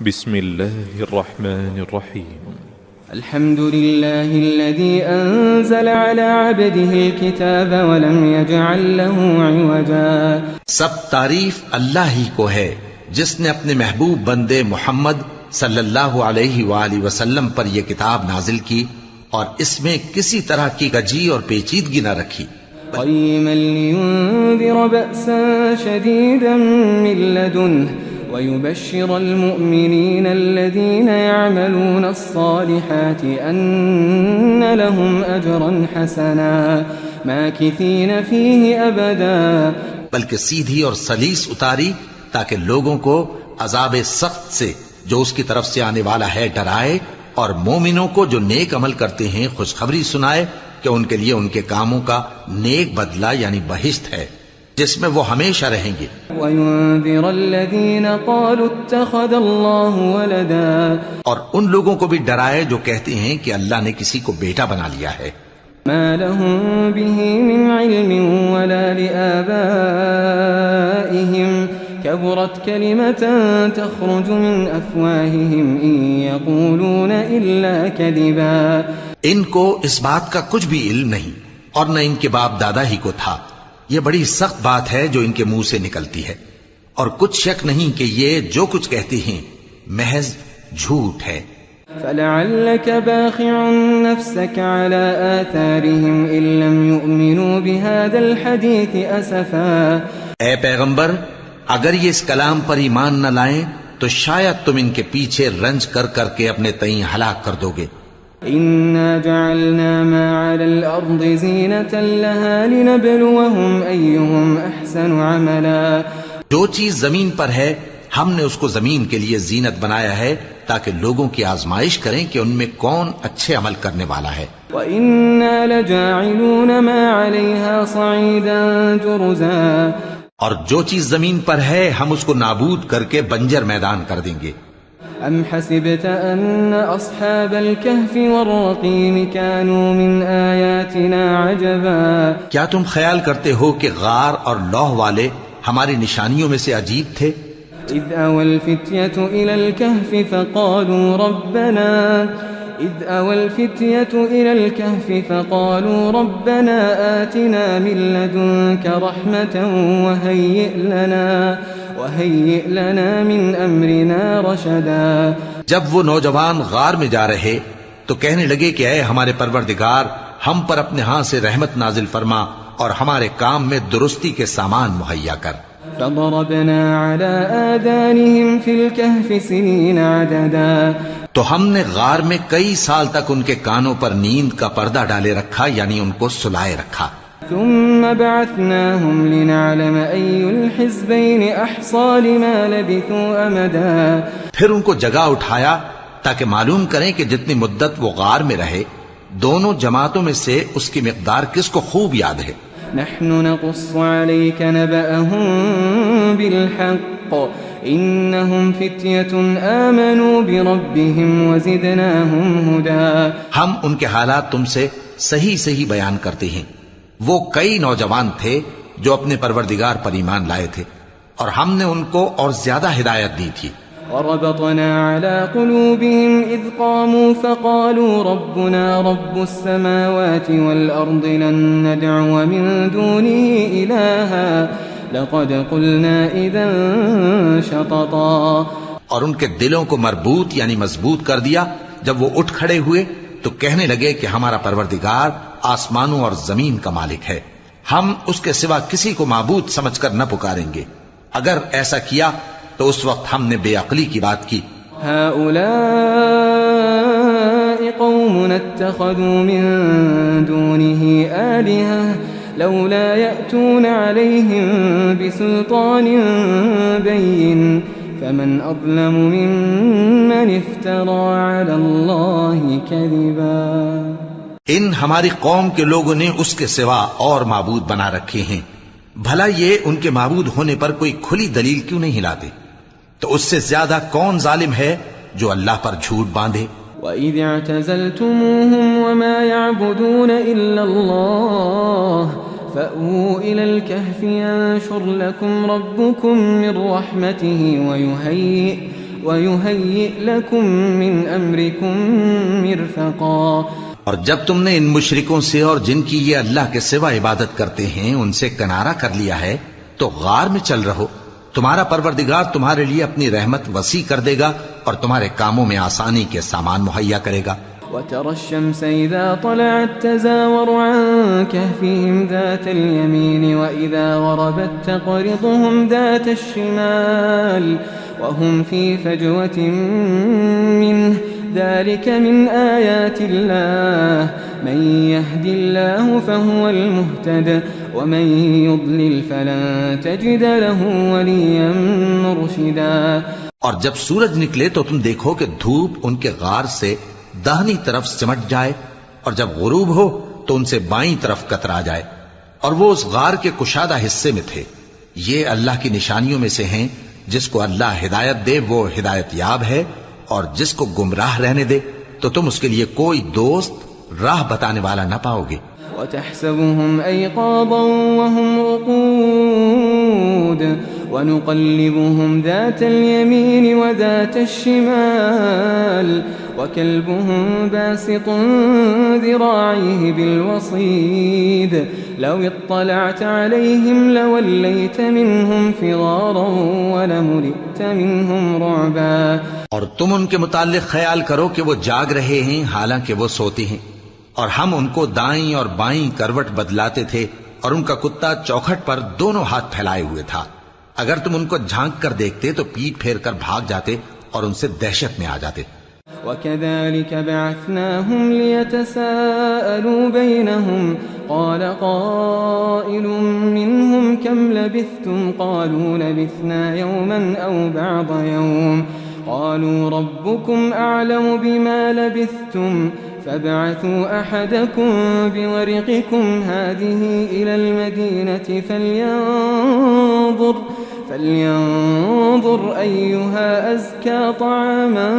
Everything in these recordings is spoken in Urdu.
بسم الله الرحمن الرحيم. الحمد لله الذي أنزل على عبده الكتاب ولم يجعل له عوجا. سب تعریف اللہ ہی کو ہے جس نے اپنے محبوب بندے محمد صلی اللہ علیہ وآلہ وسلم پر یہ کتاب نازل کی اور اس میں کسی طرح کی کجی اور پیچیدگی نہ رکھی. قيما لينذر بأسا شديدا من لدنه ويبشر المؤمنين الذين يعملون الصالحات أن لهم أجرا حسنا ماكثين فيه أبدا. بلکہ سیدھی اور سلیس اتاری تاکہ لوگوں کو عذاب سخت سے جو اس کی طرف سے آنے والا ہے ڈرائے، اور مومنوں کو جو نیک عمل کرتے ہیں خوشخبری سنائے کہ ان کے لیے ان کے کاموں کا نیک بدلہ یعنی بہشت ہے جس میں وہ ہمیشہ رہیں گے. وَيُنذِرَ الَّذِينَ قَالُوا اتَّخَذَ اللَّهُ وَلَدًا. اور ان لوگوں کو بھی ڈرائے جو کہتے ہیں کہ اللہ نے کسی کو بیٹا بنا لیا ہے. مَا لَهُم بِهِ مِنْ عِلْمٍ وَلَا لِآبَائِهِمْ كَبُرَتْ كَلِمَةً تَخْرُجُ مِنْ أَفْوَاهِهِمْ إِنْ يَقُولُونَ إِلَّا كَذِبًا. ان کو اس بات کا کچھ بھی علم نہیں اور نہ ان کے باپ دادا ہی کو تھا. یہ بڑی سخت بات ہے جو ان کے منہ سے نکلتی ہے، اور کچھ شک نہیں کہ یہ جو کچھ کہتے ہیں محض جھوٹ ہے. فَلَعَلَّكَ بَاخِعٌ نَفْسَكَ عَلَىٰ آثَارِهِمْ إِن لَّمْ يُؤْمِنُوا بِهَٰذَا الْحَدِيثِ أَسَفًا. اے پیغمبر، اگر یہ اس کلام پر ایمان نہ لائیں تو شاید تم ان کے پیچھے رنج کر کر کے اپنے تئیں ہلاک کر دو گے. إِنَّا جَعَلْنَا مَا عَلَى الْأَرْضِ زِينَةً لَهَا لِنَبْلُوَهُمْ أَيُّهُمْ أَحْسَنُ عَمَلًا. جو چیز زمین پر ہے ہم نے اس کو زمین کے لیے زینت بنایا ہے تاکہ لوگوں کی آزمائش کریں کہ ان میں کون اچھے عمل کرنے والا ہے. وَإِنَّا لَجَاعِلُونَ مَا عَلَيْهَا صَعِيدًا جُرُزًا. اور جو چیز زمین پر ہے ہم اس کو نابود کر کے بنجر میدان کر دیں گے. أَمْ حَسِبْتَ أَنَّ أَصْحَابَ الْكَهْفِ وَالرَّقِيمِ كَانُوا مِنْ آيَاتِنَا عَجَبًا. کیا تم خیال کرتے ہو کہ غار اور لوح والے ہماری نشانیوں میں سے عجیب تھے؟ إِذْ أَوَى الْفِتْيَةُ إِلَى الْكَهْفِ فَقَالُوا رَبَّنَا آتِنَا مِن لَّدُنكَ رَحْمَةً وَهَيِّئْ لَنَا مِنْ أَمْرِنَا رَشَدًا. جب وہ نوجوان غار میں جا رہے تو کہنے لگے کہ اے ہمارے پروردگار، ہم پر اپنے ہاں سے رحمت نازل فرما اور ہمارے کام میں درستی کے سامان مہیا کر. فَضَرَبْنَا عَلَىٰ آذَانِهِمْ فِي الْكَهْفِ سِنِينَ عَدَدًا. تو ہم نے غار میں کئی سال تک ان کے کانوں پر نیند کا پردہ ڈالے رکھا، یعنی ان کو سلائے رکھا. ثم بعثناهم لنعلم أي الحزبين أحصى لما لبثوا أمدا. پھر ان کو جگہ اٹھایا تاکہ معلوم کریں کہ جتنی مدت وہ غار میں رہے دونوں جماعتوں میں سے اس کی مقدار کس کو خوب یاد ہے. نحن نقص عليك نبأهم بالحق إنهم فتية آمنوا بربهم وزدناهم هدى. ہم ان کے حالات تم سے صحیح صحیح بیان کرتے ہیں. وہ کئی نوجوان تھے جو اپنے پروردگار پر ایمان لائے تھے اور ہم نے ان کو اور زیادہ ہدایت دی تھی. وربطنا على قلوبهم إذ قاموا فقالوا ربنا رب السماوات والأرض لن ندعو من دونه إلها لقد قلنا إذا شططا. اور ان کے دلوں کو مربوط یعنی مضبوط کر دیا جب وہ اٹھ کھڑے ہوئے تو کہنے لگے کہ ہمارا پروردگار آسمانوں اور زمین کا مالک ہے، ہم اس کے سوا کسی کو معبود سمجھ کر نہ پکاریں گے. اگر ایسا کیا تو اس وقت ہم نے بے عقلی کی بات کی. هؤلاء قوم اتخذوا من دونه آلهة لولا يأتون عليهم بسلطان بين فمن أظلم ممن افترى على الله كذبا. ان ہماری قوم کے لوگوں نے اس کے سوا اور معبود بنا رکھے ہیں، بھلا یہ ان کے معبود ہونے پر کوئی کھلی دلیل کیوں نہیں لاتے؟ تو اس سے زیادہ کون ظالم ہے جو اللہ پر جھوٹ باندھے؟ وَإِذِ اعْتَزَلْتُمُوهُمْ وَمَا يَعْبُدُونَ إِلَّا اللَّهَ فَأْوُوا إِلَى الْكَهْفِ يَنشُرْ لَكُمْ رَبُّكُمْ مِنْ رَحْمَتِهِ ويهيئ لكم من أمركم مرفقا. اور جب تم نے ان مشرکوں سے اور جن کی یہ اللہ کے سوا عبادت کرتے ہیں ان سے کنارہ کر لیا ہے تو غار میں چل رہو. تمہارا پروردگار تمہارے لیے اپنی رحمت وسیع کر دے گا اور تمہارے کاموں میں آسانی کے سامان مہیا کرے گا. وترى الشمس إذا طلعت تزاور عن كهفهم ذات اليمين وإذا غربت تقرضهم ذات الشمال وهم في فجوة منه ذلك من آيات الله من يهد الله فهو المهتد ومن يضلل فلن تجد له وليا مرشدا. اور جب سورج نکلے تو تم دیکھو کہ دھوپ ان کے غار سے داہنی طرف سمٹ جائے اور جب غروب ہو تو ان سے بائیں طرف کترا جائے اور وہ اس غار کے کشادہ حصے میں تھے. یہ اللہ کی نشانیوں میں سے ہیں. جس کو اللہ ہدایت دے وہ ہدایت یاب ہے اور جس کو گمراہ رہنے دے تو تم اس کے لیے کوئی دوست راہ بتانے والا نہ پاؤ گے. وتحسبهم أيقاظا وهم رقود ونقلبهم ذات اليمين وذات الشمال وكلبهم باسط ذراعيه بالوصيد لو اطلعت عليهم لوليت منهم فرارا ولملئت منهم رعبا. اور تم ان کے متعلق خیال کرو کہ وہ جاگ رہے ہیں حالانکہ وہ سوتے ہیں اور ہم ان کو دائیں اور بائیں کروٹ بدلاتے تھے اور ان کا کتا چوکھٹ پر دونوں ہاتھ پھیلائے ہوئے تھا. اگر تم ان کو جھانک کر دیکھتے تو پیٹ پھیر کر بھاگ جاتے اور ان سے دہشت میں آ جاتے. وكذلك بعثناهم ليتساءلوا بينهم قال قائل منهم كم لبثتم قالوا لبثنا يوما أو بعض يوم قالوا ربكم أعلم بما لبثتم فابعثوا أحدكم بورقكم هذه إلى المدينة فلينظر أيها أزكى طعاما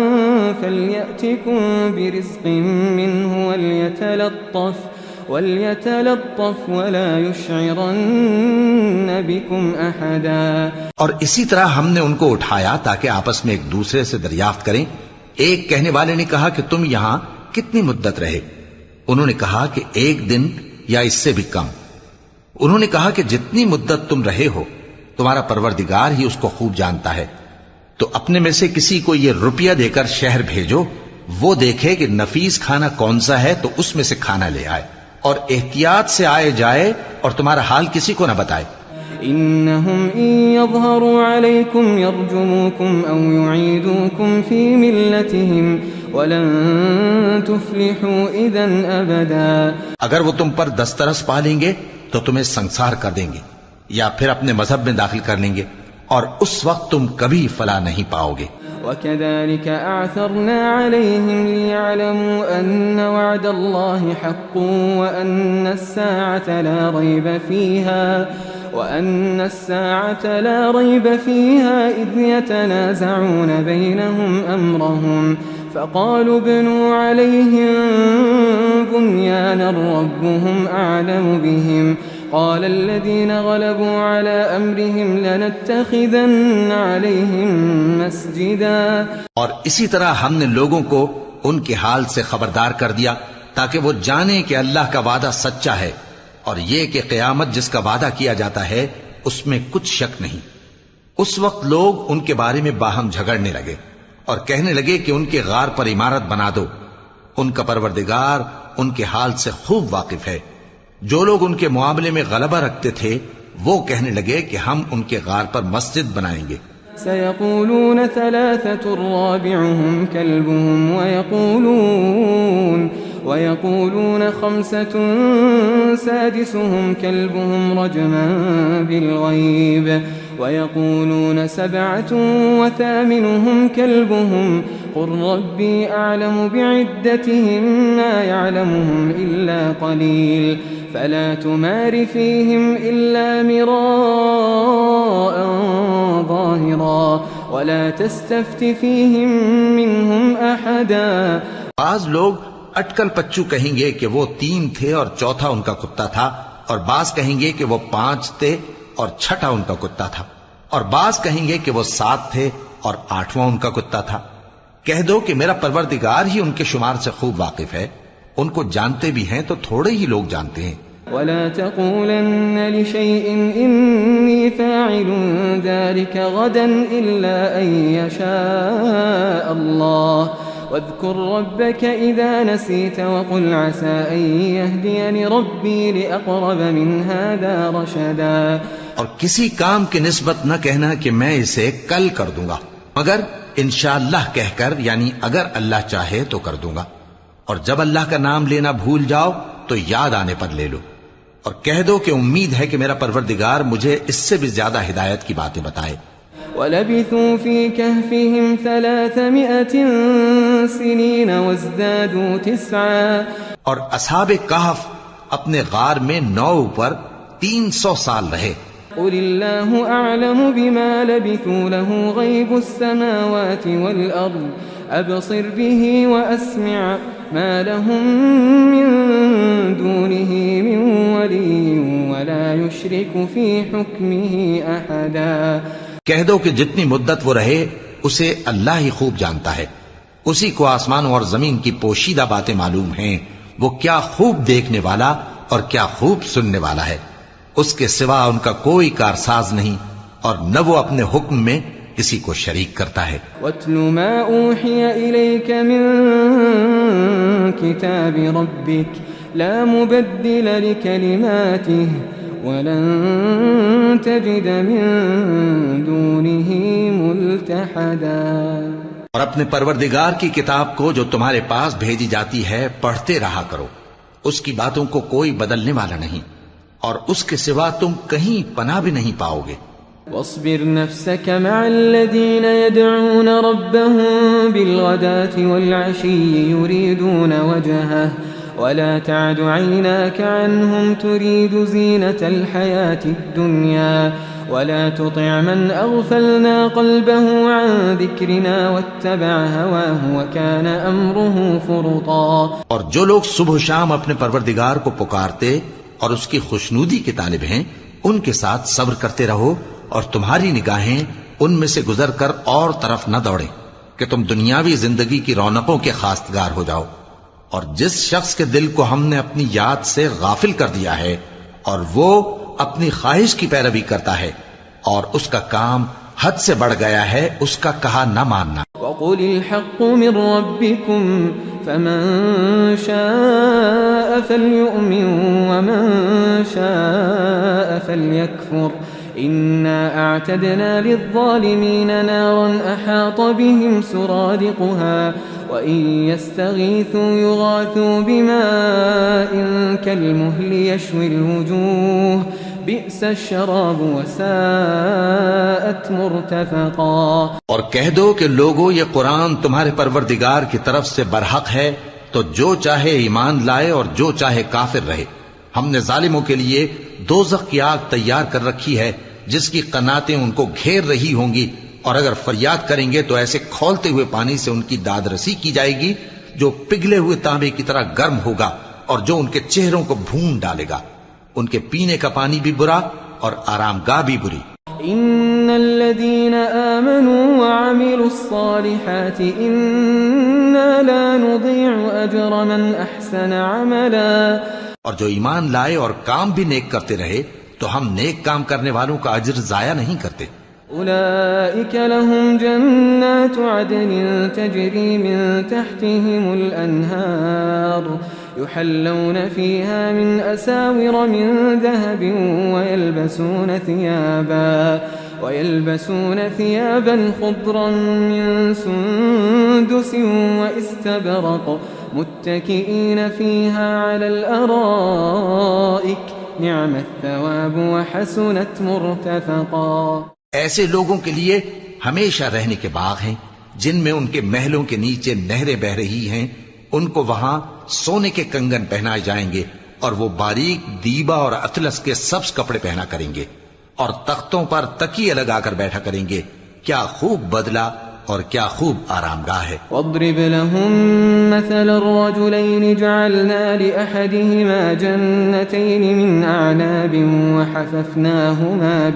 فليأتكم برزق منه وليتلطف ولا يشعرن بكم أحدا. اور اسی طرح ہم نے ان کو اٹھایا تاکہ آپس میں ایک دوسرے سے دریافت کریں. ایک کہنے والے نے کہا کہ تم یہاں کتنی مدت رہے؟ انہوں نے کہا کہ 1 دن یا اس سے بھی کم. انہوں نے کہا کہ جتنی مدت تم رہے ہو تمہارا پروردگار ہی اس کو خوب جانتا ہے. تو اپنے میں سے کسی کو یہ روپیہ دے کر شہر بھیجو، وہ دیکھے کہ نفیس کھانا کون سا ہے تو اس میں سے کھانا لے آئے اور احتیاط سے آئے جائے اور تمہارا حال کسی کو نہ بتائے. إنهم إن يظهروا عليكم يرجموكم أو يعيدوكم في ملتهم ولن تفلحوا إذا أبدا. اگر وہ تم پر دسترس پا لیں گے تو تمہیں سنسار کر دیں گے یا پھر اپنے مذہب میں داخل کر لیں گے اور اس وقت تم کبھی فلاح نہیں پاؤ گے. وكذلك أعثرنا عليهم ليعلموا أن وعد الله حق وأن الساعة لا ريب فيها إذ يتنازعون بينهم أمرهم فقالوا ابنوا عليهم بنيانا ربهم أعلم بهم قال الذين غلبوا على أمرهم لنتخذن عليهم مسجدا. اور اسی طرح ہم نے لوگوں کو ان کے حال سے خبردار کر دیا تاکہ وہ جانیں کہ اللہ کا وعدہ سچا ہے اور یہ کہ قیامت جس کا وعدہ کیا جاتا ہے اس میں کچھ شک نہیں. اس وقت لوگ ان کے بارے میں باہم جھگڑنے لگے اور کہنے لگے کہ ان کے غار پر عمارت بنا دو. ان کا پروردگار ان کے حال سے خوب واقف ہے. جو لوگ ان کے معاملے میں غلبہ رکھتے تھے وہ کہنے لگے کہ ہم ان کے غار پر مسجد بنائیں گے. سيقولون 3 رابعهم كلبهم ويقولون 5 سادسهم كلبهم رجما بالغيب ويقولون 7 وثامنهم كلبهم قل ربي أعلم بعدتهم ما يعلمهم إلا قليل فلا تمار فيهم إلا مراء ظاهرا ولا تستفت فيهم منهم أحدا. بعض لوگ اٹکل پچو کہیں گے کہ وہ 3 تھے اور چوتھا ان کا کتا تھا، اور بعض کہیں گے کہ وہ 5 تھے اور چھٹا ان کا کتا تھا، اور بعض کہیں گے کہ وہ 7 تھے اور 8واں ان کا کتا تھا۔ کہہ دو کہ میرا پروردگار ہی ان کے شمار سے خوب واقف ہے، ان کو جانتے بھی ہیں تو تھوڑے ہی لوگ جانتے ہیں۔ ولا تقولن لشيء إني فاعل ذلك غدا إلا أن يشاء الله واذكر ربك إذا نسيت وقل عسى أن يهديني ربي لأقرب من هذا رشدا۔ اور کسی کام کی نسبت نہ کہنا کہ میں اسے کل کر دوں گا، مگر انشاءاللہ کہہ کر، یعنی اگر اللہ چاہے تو کر دوں گا، اور جب اللہ کا نام لینا بھول جاؤ تو یاد آنے پر لے لو، اور کہہ دو کہ امید ہے کہ میرا پروردگار مجھے اس سے بھی زیادہ ہدایت کی باتیں بتائے۔ وَلَبِثُوا فِي كَهْفِهِمْ 300 سِنِينَ وَازْدَادُوا 9 اور اصحاب کہف اپنے غار میں 9 پر 300 سال رہے۔ قُلِ اللَّهُ أَعْلَمُ بِمَا لَبِثُوا لَهُ غَيْبُ السَّمَاوَاتِ وَالْأَرْضِ أَبْصِرْ بِهِ وَأَسْمِعْ مَا لَهُم مِّن دُونِهِ مِن وَلِيٍّ وَلَا يُشْرِكُ فِي حُكْمِهِ أَحَدًا۔ کہہ دو کہ جتنی مدت وہ رہے اسے اللہ ہی خوب جانتا ہے، اسی کو آسمانوں اور زمین کی پوشیدہ باتیں معلوم ہیں، وہ کیا خوب دیکھنے والا اور کیا خوب سننے والا ہے، اس کے سوا ان کا کوئی کارساز نہیں، اور نہ وہ اپنے حکم میں کسی کو شریک کرتا ہے۔ وَاتْلُ مَا أُوحِيَ إِلَيْكَ مِن كِتَابِ رَبِّكَ لَا مُبَدِّلَ لِكَلِمَاتِهِ وَلَن تَجِدَ مِن دُونِهِ مُلْتَحَدًا۔ اور اپنے پروردگار کی کتاب کو جو تمہارے پاس بھیجی جاتی ہے پڑھتے رہا کرو، اس کی باتوں کو کوئی بدلنے والا نہیں، اور اس کے سوا تم کہیں پناہ بھی نہیں پاؤ گے۔ واصبر نفسك مع الذين يدعون ربهم بالغداة والعشي يريدون وجهه ولا تعد عيناك عنهم تريد زينة الحياة الدنيا ولا تطع من أغفلنا قلبه عن ذكرنا واتبع هواه وكان أمره فرطا۔ اور جو لوگ صبح و شام اپنے پروردگار کو پکارتے اور اس کی خوشنودی کے طالب ہیں، ان کے ساتھ صبر کرتے رہو، اور تمہاری نگاہیں ان میں سے گزر کر اور طرف نہ دوڑیں کہ تم دنیاوی زندگی کی رونقوں کے خواستگار ہو جاؤ۔ اور جس شخص کے دل کو ہم نے اپنی یاد سے غافل کر دیا ہے اور وہ اپنی خواہش کی پیروی کرتا ہے اور اس کا کام حد سے بڑھ گیا ہے، اس کا کہا نہ ماننا۔ وَقُلِ الْحَقُّ مِن رَّبِّكُمْ فَمَن شَاءَ فَلْيُؤْمِن وَمَن شَاءَ فَلْيَكْفُرْ إِنَّا أَعْتَدْنَا لِلظَّالِمِينَ نَارًا أَحَاطَ بِهِمْ سُرَادِقُهَا وَإِن يَسْتَغِيثُوا يُغَاثُوا بِمَاءٍ كَالْمُهْلِ يَشْوِي الْوُجُوهَ بِئْسَ الشَّرَابُ وَسَاءَتْ مُرْتَفَقًا۔ اور کہہ دو کہ لوگو یہ قرآن تمہارے پروردگار کی طرف سے برحق ہے، تو جو چاہے ایمان لائے اور جو چاہے کافر رہے۔ ہم نے ظالموں کے لیے دوزخ کی آگ تیار کر رکھی ہے جس کی قناتیں ان کو گھیر رہی ہوں گی، اور اگر فریاد کریں گے تو ایسے کھولتے ہوئے پانی سے ان کی داد رسی کی جائے گی جو پگھلے ہوئے تانبے کی طرح گرم ہوگا اور جو ان کے چہروں کو بھون ڈالے گا۔ ان کے پینے کا پانی بھی برا اور آرام گاہ بھی بری۔ ان الذين آمنوا وعملوا الصالحات انا لا نضيع اجر من احسن عملا۔ اور جو ایمان لائے اور کام بھی نیک کرتے رہے تو ہم نیک کام کرنے والوں کا اجر ضائع نہیں کرتے۔ أولئك لهم جنات عدن تجري من تحتهم الأنهار يحلون فيها من أساور من ذهب ويلبسون ثيابا خضرا من سندس واستبرق متكئين فيها على الأرائك نعم الثواب وحسنت مرتفقا۔ ایسے لوگوں کے لیے ہمیشہ رہنے کے باغ ہیں جن میں ان کے محلوں کے نیچے نہریں بہ رہی ہیں، ان کو وہاں سونے کے کنگن پہنائے جائیں گے اور وہ باریک دیبا اور اطلس کے سبز کپڑے پہنا کریں گے اور تختوں پر تکیے لگا کر بیٹھا کریں گے۔ کیا خوب بدلہ اور کیا خوب آرام گاہ ہے۔ واضرب لهم مثل الرجلين جعلنا لأحدهما جنتين من أعناب وحففناهما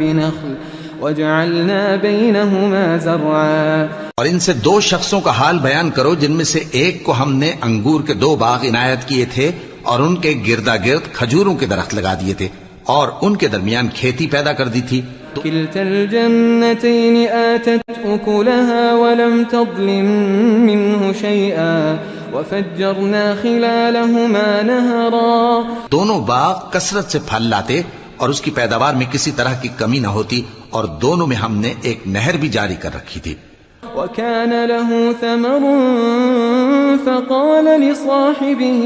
وجعلنا بينهما زرعا اور ان سے دو شخصوں کا حال بیان کرو جن میں سے ایک کو ہم نے انگور کے 2 باغ عنایت کیے تھے اور ان کے گردا گرد کھجوروں کے درخت لگا دیے تھے اور ان کے درمیان کھیتی پیدا کر دی تھی. كلتا الجنتين آتت أكلها ولم تظلم منه شيئا وفجرنا خلالهما نهرا. دونوں باغ کثرت سے پھل لاتے اور اس کی پیداوار میں کسی طرح کی کمی نہ ہوتی اور دونوں میں ہم نے ایک نہر بھی جاری کر رکھی تھی. وكان له ثمر فقال لصاحبه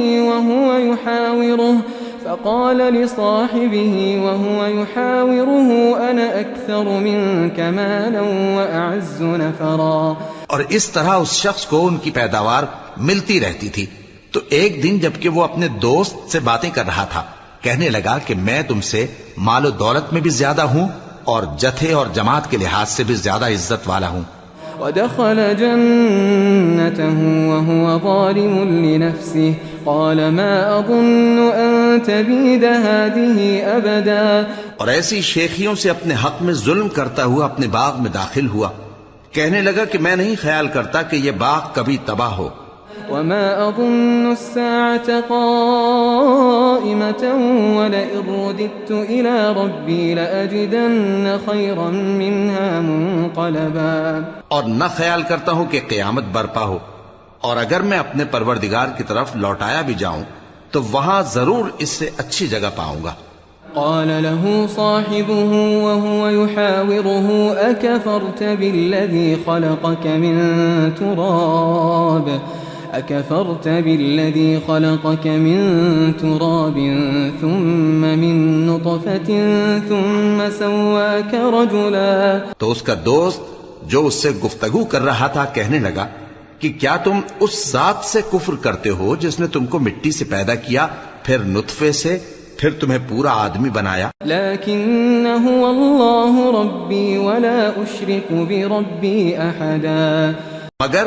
وهو أنا أكثر منك مالا وأعز نفرا. اور اس طرح اس شخص کو ان کی پیداوار ملتی رہتی تھی تو ایک دن جبکہ وہ اپنے دوست سے باتیں کر رہا تھا کہنے لگا کہ میں تم سے مال و دولت میں بھی زیادہ ہوں اور جتھے اور جماعت کے لحاظ سے بھی زیادہ عزت والا ہوں. ودخل جنته وهو ظالم لنفسه قال ما أظن أن تبيد هذه أبدا. اور ایسی شیخیوں سے اپنے حق میں ظلم کرتا ہوا اپنے باغ میں داخل ہوا کہنے لگا کہ میں نہیں خیال کرتا کہ یہ باغ کبھی تباہ ہو. وما أظن الساعة قائمة ولئن رددت إلى ربي لأجدن خيرا منها منقلبا. اور نہ خیال کرتا ہوں کہ قیامت برپا ہو اور اگر میں اپنے پروردگار کی طرف لوٹایا بھی جاؤں تو وہاں ضرور اس سے اچھی جگہ پاؤں گا. قال له صاحبه وهو يحاوره أكفرت بالذي خلقك من تراب ثم من نطفة ثم سواك رجلا. تو اس کا دوست جو اس سے گفتگو کر رہا تھا کہنے لگا کہ کیا تم اس ذات سے کفر کرتے ہو جس نے تم کو مٹی سے پیدا کیا پھر نطفے سے پھر تمہیں پورا آدمی بنایا. لیکن هو اللہ ربی ولا اشرک بربی احدا. مگر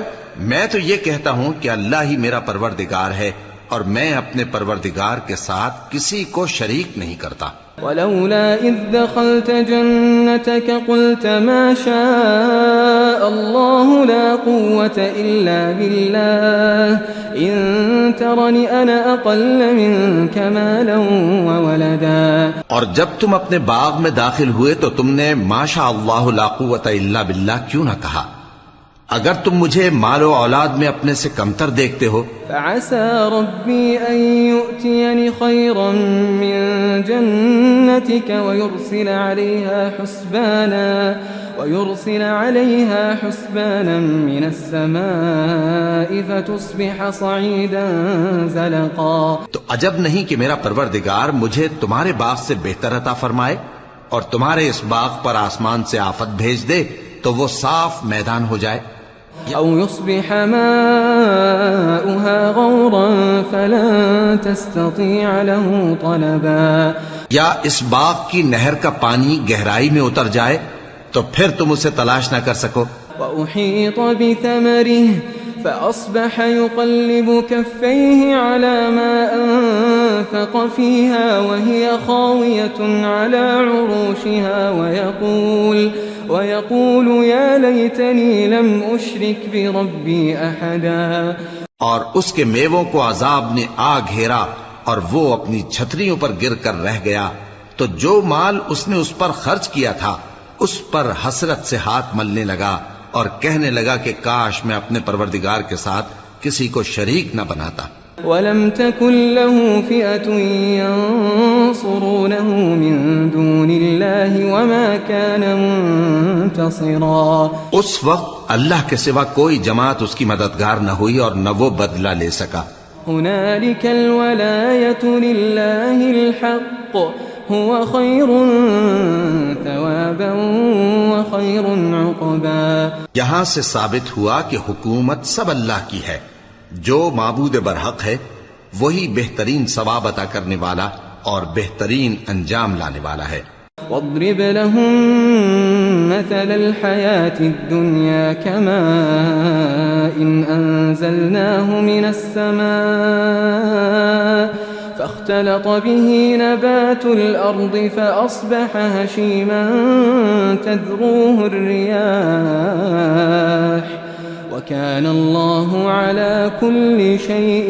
میں تو یہ کہتا ہوں کہ اللہ ہی میرا پروردگار ہے اور میں اپنے پروردگار کے ساتھ کسی کو شریک نہیں کرتا. ولولا اذ دخلت جنتك قلت ما شاء الله لا قوة الا بالله ان ترني انا اقل منك مالا وولدا. اور جب تم اپنے باغ میں داخل ہوئے تو تم نے ما شاء اللہ لا قوت الا باللہ کیوں نہ کہا اگر تم مجھے مال و اولاد میں اپنے سے کمتر دیکھتے ہو. فعسى ربي أن يؤتيني خيرا من جنتك ويرسل عليها حسبانا من السماء فتصبح صعيدا زلقا. تو عجب نہیں کہ میرا پروردگار مجھے تمہارے باغ سے بہتر عطا فرمائے اور تمہارے اس باغ پر آسمان سے آفت بھیج دے تو وہ صاف میدان ہو جائے. أو يصبح ماؤها غورا فلن تستطيع له طلبا. یا اس باغ کی نہر کا پانی گہرائی میں اتر جائے تو پھر تم اسے تلاش نہ کر سکو. وأحيط بثمره فأصبح يقلب كفيه على ما أنفق فيها وهي خاوية على عروشها ويقول يا ليتني لم أشرك بربي أحدا. اور اس کے میووں کو عذاب نے آ گھیرا اور وہ اپنی چھتریوں پر گر کر رہ گیا تو جو مال اس نے اس پر خرچ کیا تھا اس پر حسرت سے ہاتھ ملنے لگا اور کہنے لگا کہ کاش میں اپنے پروردگار کے ساتھ کسی کو شریک نہ بناتا. وَلَمْ تَكُنْ لَهُ فِئَةٌ يَنصُرُونَهُ مِن دُونِ اللَّهِ وَمَا كَانَ مُنْتَصِرًا. اس وقت اللہ کے سوا کوئی جماعت اس کی مددگار نہ ہوئی اور نہ وہ بدلہ لے سکا. هُنَالِكَ الْوَلَایَةُ لِلَّهِ الْحَقِّ هُوَ خَيْرٌ ثَوَابًا وَخَيْرٌ عُقْبًا. یہاں سے ثابت ہوا کہ حکومت سب اللہ کی ہے. جو معبود برحق ہے وہی بہترین ثواب عطا کرنے والا اور بہترین انجام لانے والا ہے. واضرب لهم مثل الحياة الدنيا كماء أنزلناه من السماء فاختلط به نبات الأرض فأصبح هشيما تذروه الرياح وكان الله على كل شيء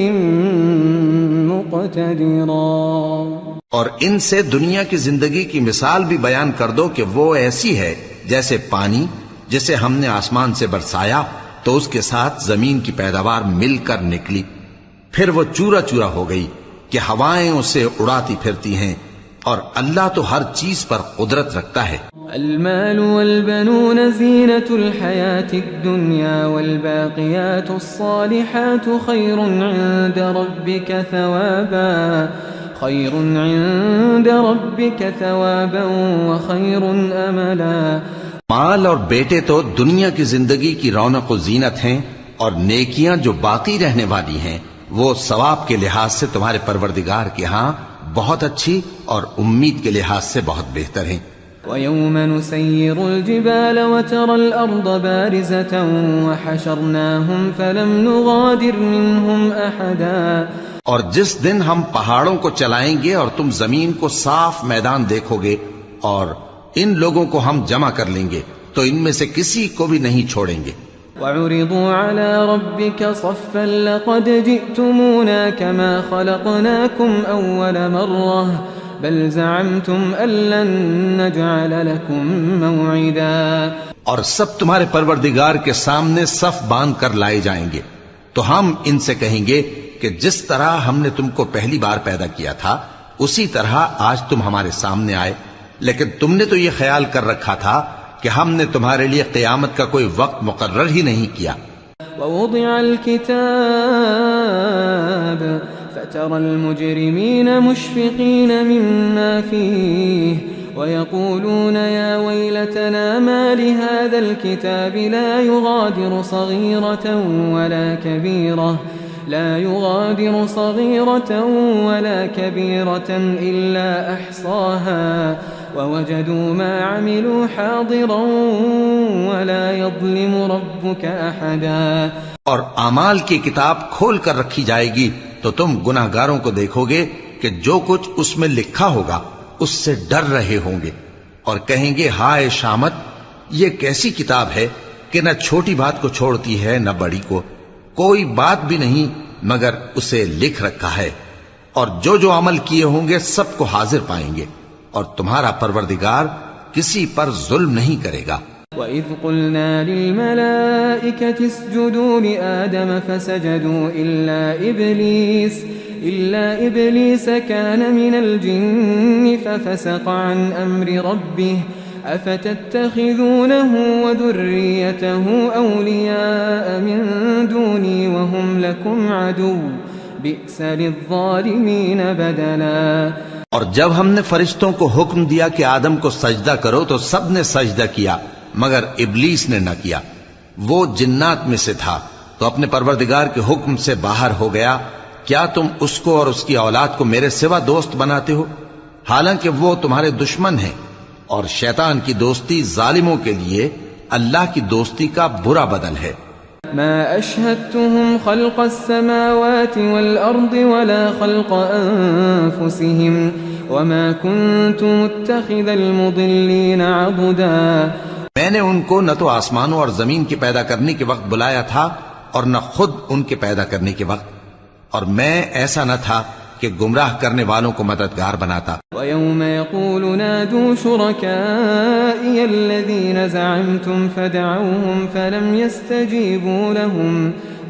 مقتدرا۔ اور ان سے دنیا کی زندگی کی مثال بھی بیان کر دو کہ وہ ایسی ہے جیسے پانی جسے ہم نے آسمان سے برسایا تو اس کے ساتھ زمین کی پیداوار مل کر نکلی، پھر وہ چورا چورا ہو گئی کہ ہوائیں اسے اڑاتی پھرتی ہیں، اور اللہ تو ہر چیز پر قدرت رکھتا ہے۔ المال والبنون زینة الحیاة الدنیا والباقیات الصالحات خیر عند ربک ثوابا وخیر املا۔ مال اور بیٹے تو دنیا کی زندگی کی رونق و زینت ہیں، اور نیکیاں جو باقی رہنے والی ہیں وہ ثواب کے لحاظ سے تمہارے پروردگار کے ہاں بہت اچھی اور امید کے لحاظ سے بہت بہتر ہیں۔ وَيَوْمَ نُسَيِّرُ الْجِبَالَ وَتَرَى الْأَرْضَ بَارِزَةً وَحَشَرْنَاهُمْ فَلَمْ نُغَادِرْ مِنْهُمْ أَحَدًا۔ اور جس دن ہم پہاڑوں کو چلائیں گے اور تم زمین کو صاف میدان دیکھو گے، اور ان لوگوں کو ہم جمع کر لیں گے تو ان میں سے کسی کو بھی نہیں چھوڑیں گے۔ وَعُرِضُوا عَلَى رَبِّكَ صَفًّا لَقَدْ جِئْتُمُونَا كَمَا خَلَقْنَاكُمْ أَوَّلَ مَرَّةٍ بَلْ زَعَمْتُمْ أَن لَّن نَّجْعَلَ لَكُم مَّوْعِدًا۔ اور سب تمہارے پروردگار کے سامنے صف باندھ کر لائے جائیں گے، تو ہم ان سے کہیں گے کہ جس طرح ہم نے تم کو پہلی بار پیدا کیا تھا اسی طرح آج تم ہمارے سامنے آئے، لیکن تم نے تو یہ خیال کر رکھا تھا کہ ہم نے تمہارے لیے قیامت کا کوئی وقت مقرر ہی نہیں کیا۔ وَوُضِعَ الْكِتَابُ فَتَرَى الْمُجْرِمِينَ مُشْفِقِينَ مِمَّا فِيهِ وَيَقُولُونَ يَا وَيْلَتَنَا مَا لِهَذَا الْكِتَابِ لَا يُغَادِرُ صَغِيرَةً وَلَا كَبِيرَةً إِلَّا أَحْصَاهَا وَوَجَدُوا مَا عَمِلُوا حَاضِرًا وَلَا يَظْلِمُ رَبُّكَ أَحَدًا۔ اور اعمال کی کتاب کھول کر رکھی جائے گی تو تم گناہگاروں کو دیکھو گے کہ جو کچھ اس میں لکھا ہوگا اس سے ڈر رہے ہوں گے، اور کہیں گے ہائے شامت، یہ کیسی کتاب ہے کہ نہ چھوٹی بات کو چھوڑتی ہے نہ بڑی کو، کوئی بات بھی نہیں مگر اسے لکھ رکھا ہے، اور جو عمل کیے ہوں گے سب کو حاضر پائیں گے، اور تمہارا پروردگار کسی پر ظلم نہیں کرے گا۔ وَإِذْ قُلْنَا لِلْمَلَائِكَةِ اسْجُدُوا لِآدَمَ فَسَجَدُوا إِلَّا إِبْلِيسَ كَانَ مِنَ الْجِنِّ فَفَسَقَ عَنْ أَمْرِ رَبِّهِ أَفَتَتَّخِذُونَهُ وَذُرِّيَّتَهُ أَوْلِيَاءَ مِن دُونِي وَهُمْ لَكُمْ عَدُوٌّ بِئْسَ لِلظَّالِمِينَ بَدَلًا۔ اور جب ہم نے فرشتوں کو حکم دیا کہ آدم کو سجدہ کرو تو سب نے سجدہ کیا مگر ابلیس نے نہ کیا، وہ جنات میں سے تھا تو اپنے پروردگار کے حکم سے باہر ہو گیا۔ کیا تم اس کو اور اس کی اولاد کو میرے سوا دوست بناتے ہو، حالانکہ وہ تمہارے دشمن ہیں، اور شیطان کی دوستی ظالموں کے لیے اللہ کی دوستی کا برا بدل ہے۔ ما أشهدتهم خلق السماوات والأرض ولا خلق أنفسهم وما كنت متخذ المضلين عضدا۔ میں نے ان کو نہ تو آسمانوں اور زمین کے پیدا کرنے کے وقت بلایا تھا اور نہ خود ان کے پیدا کرنے کے وقت، اور میں ایسا نہ تھا کہ گمراہ کرنے والوں کو مددگار بناتا۔ وَيَوْمَ يَقُولُ نَادُوا شُرَكَائِيَ الَّذِينَ زَعَمْتُمْ فَدَعَوْهُمْ فَلَمْ يَسْتَجِيبُوا لَهُمْ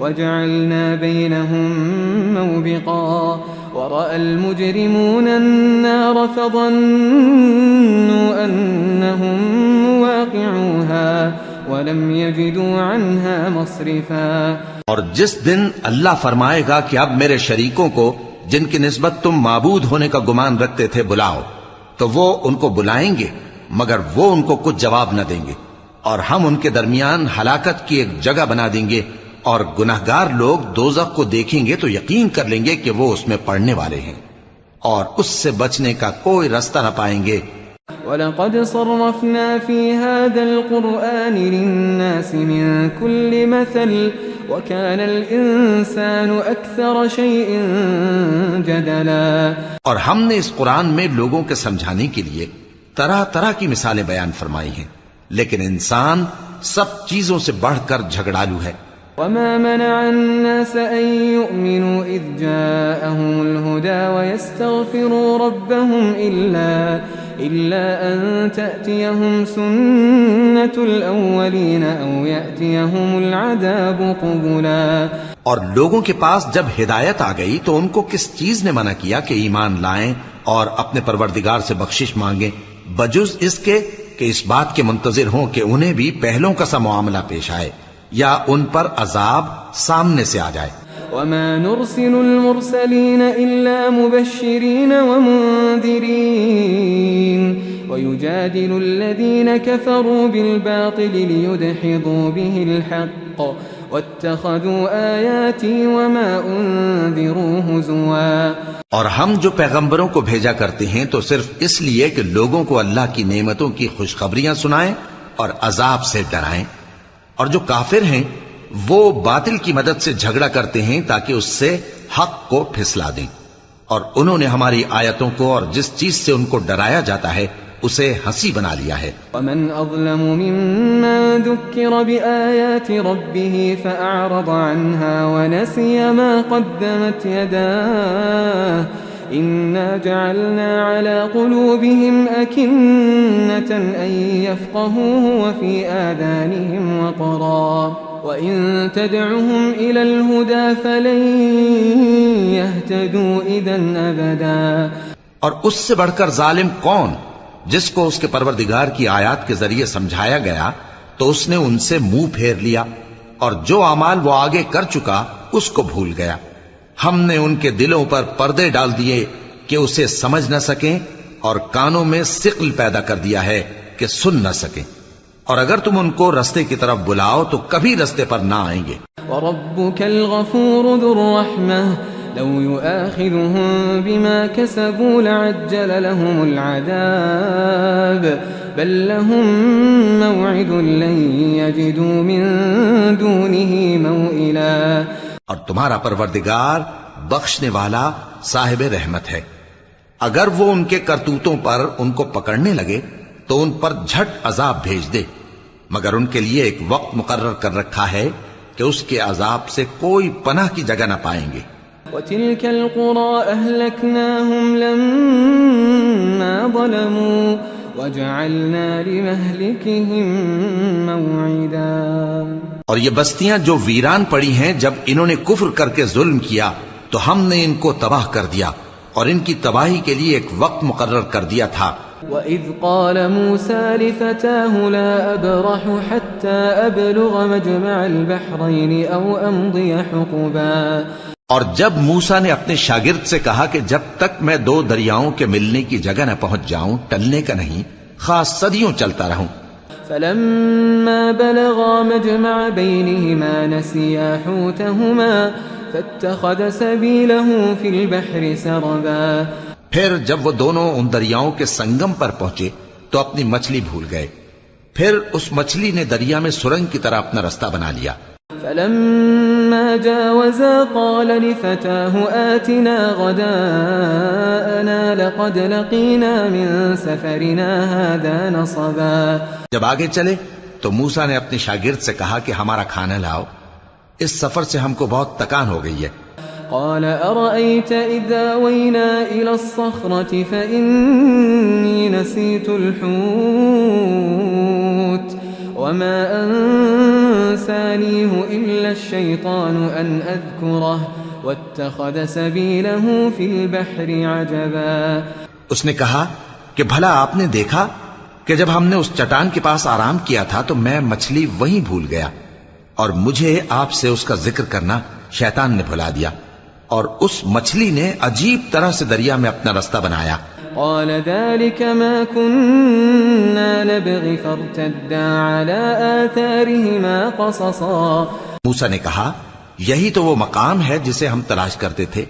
وَجَعَلْنَا بَيْنَهُمْ مَوْبِقًا وَرَأَى الْمُجْرِمُونَ النَّارَ فَظَنُّوا أَنَّهُمْ مُوَاقِعُوهَا وَلَمْ يَجِدُوا عَنْهَا مَصْرِفًا۔ اور جس دن اللہ فرمائے گا کہ اب میرے شریکوں کو جن کی نسبت تم معبود ہونے کا گمان رکھتے تھے بلاؤ، تو وہ ان کو بلائیں گے مگر وہ ان کو کچھ جواب نہ دیں گے، اور ہم ان کے درمیان ہلاکت کی ایک جگہ بنا دیں گے، اور گناہگار لوگ دوزخ کو دیکھیں گے تو یقین کر لیں گے کہ وہ اس میں پڑنے والے ہیں، اور اس سے بچنے کا کوئی راستہ نہ پائیں گے۔ وَلَقَدْ صَرَّفْنَا فِي هَذَا الْقُرْآنِ لِلنَّاسِ مِنْ كُلِّ مَثَلٍ وكان الإنسان أكثر شيء جدلا. اور ہم نے اس قرآن میں لوگوں کے سمجھانے کے لیے طرح طرح کی مثالیں بیان فرمائی ہیں، لیکن انسان سب چیزوں سے بڑھ کر جھگڑالو ہے. وما منع الناس أن يؤمنوا إذ جاءهم الهدى ويستغفروا ربهم إلا أن تأتيهم سنة الأولين أو يأتيهم العذاب قبلا. اور لوگوں کے پاس جب ہدایت آ گئی تو ان کو کس چیز نے منع کیا کہ ایمان لائیں اور اپنے پروردگار سے بخشش مانگیں، بجز اس کے کہ اس بات کے منتظر ہوں کہ انہیں بھی پہلوں کا سا معاملہ پیش آئے یا ان پر عذاب سامنے سے آ جائے. وما نرسل المرسلين إلا مبشرين ومنذرين ويجادل الذين كفروا بالباطل ليدحضوا به الحق واتخذوا آياتي وما أنذروا هزوا. اور ہم جو پیغمبروں کو بھیجا کرتے ہیں تو صرف اس لیے کہ لوگوں کو اللہ کی نعمتوں کی خوشخبریاں سنائیں اور عذاب سے ڈرائیں، اور جو کافر ہیں وہ باطل کی مدد سے جھگڑا کرتے ہیں تاکہ اس سے حق کو پھسلا دیں، اور انہوں نے ہماری آیتوں کو اور جس چیز سے ان کو ڈرایا جاتا ہے اسے ہنسی بنا لیا ہے. ومن أظلم ممن ذكر بآيات ربه فأعرض عنها ونسي ما قدمت يداه إنا جعلنا على قلوبهم أكنة أن يفقهوه وفي آذانهم وقرا وإن تدعهم إلى الهدى فلن يهتدوا إذا أبدا. اور اس سے بڑھ کر ظالم کون جس کو اس کے پروردگار کی آیات کے ذریعے سمجھایا گیا تو اس نے ان سے منہ پھیر لیا، اور جو اعمال وہ آگے کر چکا اس کو بھول گیا. ہم نے ان کے دلوں پر پردے ڈال دیے کہ اسے سمجھ نہ سکیں، اور کانوں میں ثقل پیدا کر دیا ہے کہ سن نہ سکیں، اور اگر تم ان کو رستے کی طرف بلاؤ تو کبھی رستے پر نہ آئیں گے. وَرَبُّكَ الْغَفُورُ ذُو الرَّحْمَةِ لَوْ يُؤَاخِذُهُم بِمَا كَسَبُوا لَعَجَّلَ لَهُمُ الْعَذَابَ بَل لَّهُم مَّوْعِدٌ لَّن يَجِدُوا مِن دُونِهِ مَوْئِلًا. اور تمہارا پروردگار بخشنے والا صاحب رحمت ہے، اگر وہ ان کے کرتوتوں پر ان کو پکڑنے لگے تو ان پر جھٹ عذاب بھیج دے، مگر ان کے لیے ایک وقت مقرر کر رکھا ہے کہ اس کے عذاب سے کوئی پناہ کی جگہ نہ پائیں گے. وَتِلْكَ الْقُرَىٰ أَهْلَكْنَاهُمْ لَمَّا ظَلَمُوا وَجَعَلْنَا لِمَهْلِكِهِم مَّوْعِدًا. اور یہ بستیاں جو ویران پڑی ہیں جب انہوں نے کفر کر کے ظلم کیا تو ہم نے ان کو تباہ کر دیا اور ان کی تباہی کے لیے ایک وقت مقرر کر دیا تھا. وَإِذْ قَالَ مُوسَىٰ لِفَتَاهُ لَا أَبْرَحُ حَتَّىٰ أَبْلُغَ مَجْمَعَ الْبَحْرَيْنِ أَوْ أَمْضِيَ حُقُبًا. اور جب موسیٰ نے اپنے شاگرد سے کہا کہ جب تک میں دو دریاؤں کے ملنے کی جگہ نہ پہنچ جاؤں ٹلنے کا نہیں، خاص صدیوں چلتا رہوں. فَلَمَّا بَلَغَا مَجْمَعَ بَيْنِهِمَا نَسِيَا حُوتَهُمَا فَاتَّخَذَ سَبِيلَهُ فِي الْبَحْرِ سَرَبًا. پھر جب وہ دونوں ان دریاؤں کے سنگم پر پہنچے تو اپنی مچھلی بھول گئے، پھر اس مچھلی نے دریا میں سرنگ کی طرح اپنا رستہ بنا لیا. فَلَمَّا جَاوَزَا قَالَ لِفَتَاهُ آتِنَا غَدَاءَنَا لَقَدْ لَقِينَا مِن سَفَرِنَا هَٰذَا نَصَبًا. جب آگے چلے تو موسیٰ نے اپنے شاگرد سے کہا کہ ہمارا کھانا لاؤ، اس سفر سے ہم کو بہت تکان ہو گئی ہے. قال أرأيت إذا آوينا إلى الصخرة فإني نسيت الحوت وما أنسانيه إلا الشيطان أن أذكره واتخذ سبيله في البحر عجبا. اس نے کہا کہ بھلا آپ نے دیکھا کہ جب ہم نے اس چٹان کے پاس آرام کیا تھا تو میں مچھلی وہیں بھول گیا، اور مجھے آپ سے اس کا ذکر کرنا شیطان نے بھلا دیا، اور اس مچھلی نے عجیب طرح سے دریا میں اپنا رستہ بنایا. قال ذلك ما كنا نبغي فارتدا على آثارهما قصصا. موسیٰ نے کہا یہی تو وہ مقام ہے جسے ہم تلاش کرتے تھے،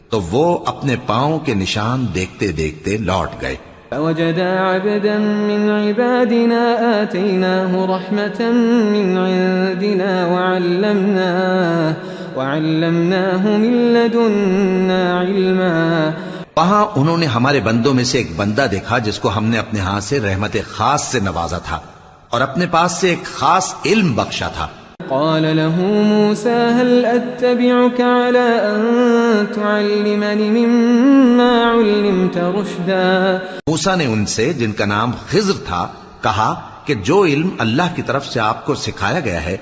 تو وہ اپنے پاؤں کے نشان دیکھتے دیکھتے لوٹ گئے. فوجدا عبدا من عبادنا آتيناه رحمة من عندنا وعلمناه من لدنا علما. وہاں انہوں نے ہمارے بندوں میں سے ایک بندہ دیکھا جس کو ہم نے اپنے ہاں سے رحمت خاص سے نوازا تھا اور اپنے پاس سے ایک خاص علم بخشا تھا. قال له موسى هل أتبعك على أن تعلمني مما علمت رشدا. موسیٰ نے ان سے جن کا نام خضر تھا کہا کہ جو علم اللہ کی طرف سے آپ کو سکھایا گیا ہے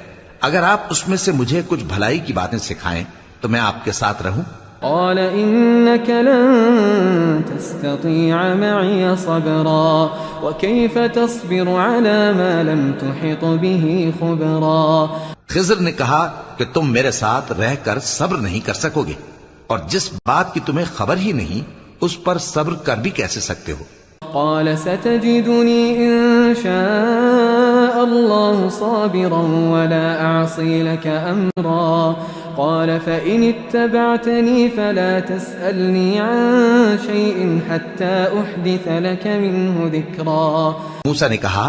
اگر آپ اس میں سے مجھے کچھ بھلائی کی باتیں سکھائیں تو میں آپ کے ساتھ رہوں. قال إنك لن تستطيع معي صبرا وكيف تصبر على ما لم تحط به خبرا. خضر نے کہا کہ تم میرے ساتھ رہ کر صبر نہیں کر سکو گے اور جس بات کی تمہیں خبر ہی نہیں اس پر صبر کر بھی کیسے سکتے ہو. قال ستجدني إن شاء الله صابرا ولا أعصي لك أمرا. قال فإن اتبعتني فلا تسألني عن شيء حتى أحدث لك منه ذكرا. موسیٰ نے کہا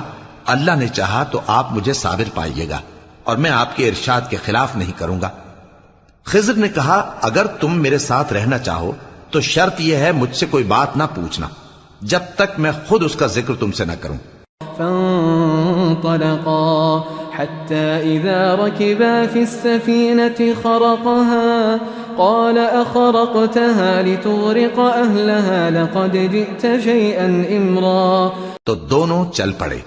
اللہ نے چاہا تو آپ مجھے صابر پائیے گا اور میں آپ کے ارشاد کے خلاف نہیں کروں گا. خضر نے کہا اگر تم میرے ساتھ رہنا چاہو تو شرط یہ ہے مجھ سے کوئی بات نہ پوچھنا جب تک میں خود اس کا ذکر تم سے نہ کروں. فانطلقا حتى إذا ركبا في السفينة خرقها قال أخرقتها لتغرق أهلها لقد جئت شيئا إمرا. تو دونوں چل پڑے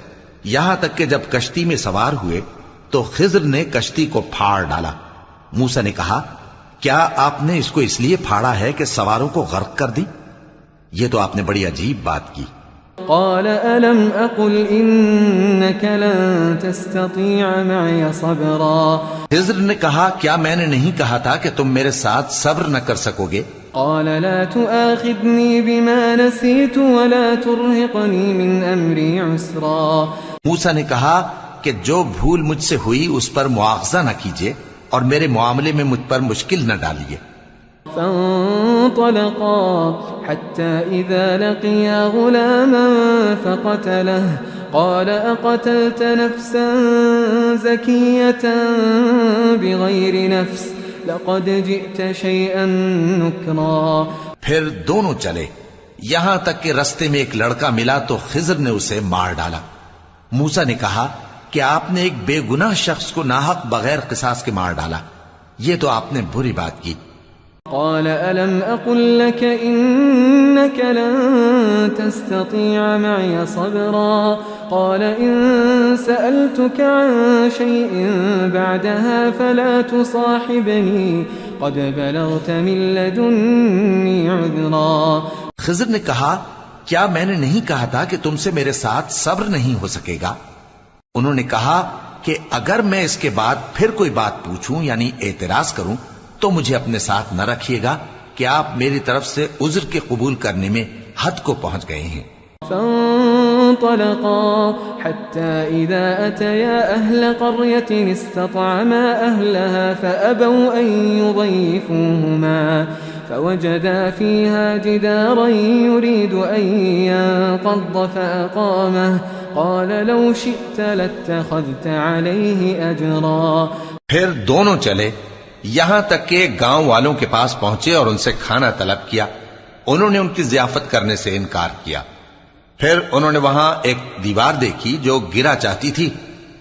یہاں تک کہ جب کشتی میں سوار ہوئے تو خضر نے کشتی کو پھاڑ ڈالا. موسیٰ نے کہا کیا آپ نے اس کو اس لیے پھاڑا ہے کہ سواروں کو غرق کر دی؟ یہ تو آپ نے بڑی عجیب بات کی. قال ألم أقل إنك لن تستطيع معي صبرا. خضر نے کہا کیا میں نے نہیں کہا تھا کہ تم میرے ساتھ صبر نہ کر سکو گے؟ قال لا تؤاخذني بما نسيت ولا ترهقني من أمري عسرا. موسیٰ نے کہا کہ جو بھول مجھ سے ہوئی اس پر مواخذہ نہ کیجیے اور میرے معاملے میں مجھ پر مشکل نہ ڈالیے. فانطلقا حتى إذا لقيا غلاما فقتله قال أقتلت نفسا زكية بغير نفس لقد جئت شيئا نكرا. پھر دونوں چلے یہاں تک کہ رستے میں ایک لڑکا ملا تو خضر نے اسے مار ڈالا. موسیٰ نے کہا کہ آپ نے ایک بے گناہ شخص کو ناحق بغیر قصاص کے مار ڈالا یہ تو آپ نے بری بات کی. قال ألم أقل لك إنك لن تستطيع معي صبرا. قال إن سألتك عن شيء بعدها فلا تصاحبني قد بلغت من لدني عذرا. خضر نے کہا کیا میں نے نہیں کہا تھا کہ تم سے میرے ساتھ صبر نہیں ہو سکے گا؟ انہوں نے کہا کہ اگر میں اس کے بعد پھر کوئی بات پوچھوں یعنی اعتراض کروں تو مجھے اپنے ساتھ نہ رکھیے گا کہ آپ میری طرف سے عذر کے قبول کرنے میں حد کو پہنچ گئے ہیں. فانطلقا حتى إذا أتيا أهل قرية استطعما أهلها فأبوا أن يضيفوهما فوجدا فيها جدارا يريد أن ينقض فأقامه قال لو شئت لاتخذت عليه أجرا. پھر دونوں چلے یہاں تک کہ گاؤں والوں کے پاس پہنچے اور ان سے کھانا طلب کیا. انہوں نے ان کی ضیافت کرنے سے انکار کیا. پھر انہوں نے وہاں ایک دیوار دیکھی جو گرا چاہتی تھی